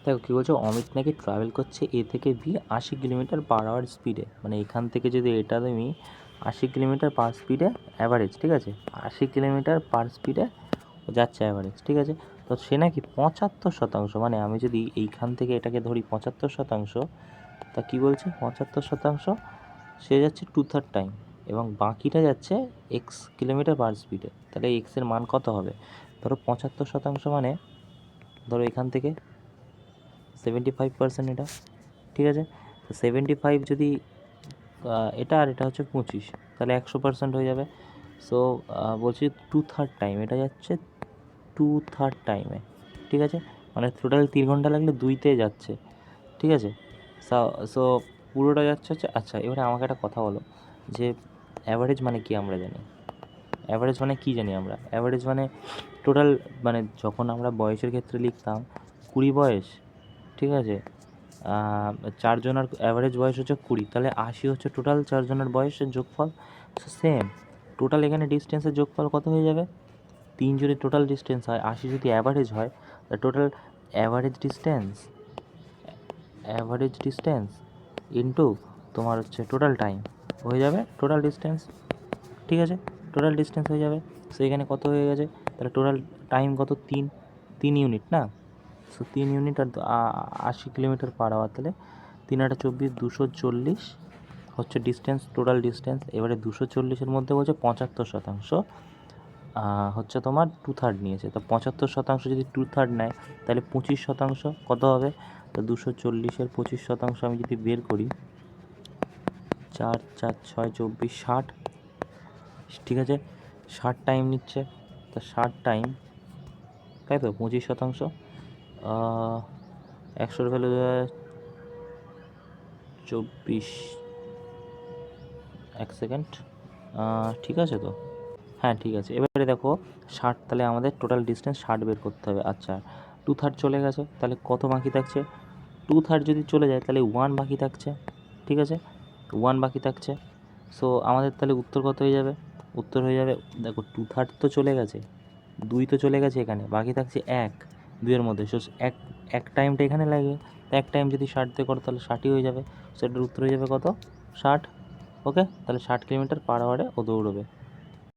দেখো কী বলছে, অমিত নাকি ট্রাভেল করছে এ থেকে বি 80 কিলোমিটার/আওয়ার স্পিডে। মানে এখান থেকে যদি এটা তুমি 80 কিলোমিটার পার স্পিডে অ্যাভারেজ, ঠিক আছে, 80 কিলোমিটার/স্পিডে যাচ্ছে অ্যাভারেজ, ঠিক আছে। তো সে নাকি 75%, মানে আমি যদি এইখান থেকে এটাকে ধরি 75%, তা কী বলছে 75% সে যাচ্ছে 2/3 টাইম, এবং বাকিটা যাচ্ছে x কিলোমিটার/স্পিডে। তাহলে এক্সের মান কত হবে? ধরো 75% মানে ধরো এখান থেকে 75%, এটা ঠিক আছে। তো 75 যদি এটা আর এটা হচ্ছে 25, তাহলে 100% হয়ে যাবে। সো বলছি 2/3 টাইম, এটা যাচ্ছে 2/3 টাইমে, ঠিক আছে। মানে টোটাল 3 ঘন্টা লাগলে 2তে যাচ্ছে, ঠিক আছে। সো পুরোটা যাচ্ছে হচ্ছে। আচ্ছা, এবারে আমাকে একটা কথা বলো যে অ্যাভারেজ মানে কি আমরা জানি? অ্যাভারেজ মানে কী জানি আমরা? অ্যাভারেজ মানে টোটাল, মানে যখন আমরা বয়সের ক্ষেত্রে লিখতাম 20 বয়স, ঠিক আছে, চারজনের অ্যাভারেজ বয়স হচ্ছে 20, তাহলে 80 হচ্ছে টোটাল চারজনের বয়সের যোগফল। সেম টোটাল এখানে ডিস্টেন্সের যোগফল কত হয়ে যাবে? 3 যদি টোটাল ডিস্টেন্স হয়, 80 যদি অ্যাভারেজ হয়, তা টোটাল অ্যাভারেজ ডিস্টেন্স ইন্টু তোমার হচ্ছে টোটাল টাইম হয়ে যাবে টোটাল ডিস্টেন্স, ঠিক আছে। টোটাল ডিস্টেন্স হয়ে যাবে। সো এখানে কত হয়ে গেছে? তাহলে টোটাল টাইম কত? 3 ইউনিট না? সো 3 ইউনিট আর 80 কিলোমিটার/আওয়ার, তাহলে 3×8 = 24, 240 হচ্ছে ডিস্টেন্স, টোটাল ডিস্টেন্স। এবারে 240-এর মধ্যে বলছে 75% হচ্ছে তোমার 2/3 নিয়েছে। তো 75% যদি 2/3 নেয়, তাহলে 25% কত হবে? তো 240-এর 25% আমি যদি বের করি, 4 4 6 24 60, ঠিক আছে। 60 টাইম নিচ্ছে, তা 60 টাইম, তাই তো 25%, 100-এর ভ্যালু 24, 1 সেকেন্ড, ঠিক আছে তো? হ্যাঁ, ঠিক আছে। এবারে দেখো 60, তাহলে আমাদের টোটাল ডিস্টেন্স 60 বের করতে হবে। আচ্ছা, 2/3 চলে গেছে, তাহলে কত বাকি থাকছে? 2/3 যদি চলে যায়, তাহলে 1 বাকি থাকছে, ঠিক আছে, 1 বাকি থাকছে। সো আমাদের তাহলে উত্তর কত হয়ে যাবে? উত্তর হয়ে যাবে, দেখো 2/3 তো চলে গেছে, 2 তো চলে গেছে এখানে, বাকি থাকছে 1, 2-এর মধ্যে। সো এক টাইমটা এখানে লাগে, 1 টাইম যদি 60 দিয়ে করো, তাহলে 60ই হয়ে যাবে। সেটার উত্তর হয়ে যাবে কত? 60। ওকে, তাহলে 60 কিলোমিটার/আওয়ারে ও দৌড়বে।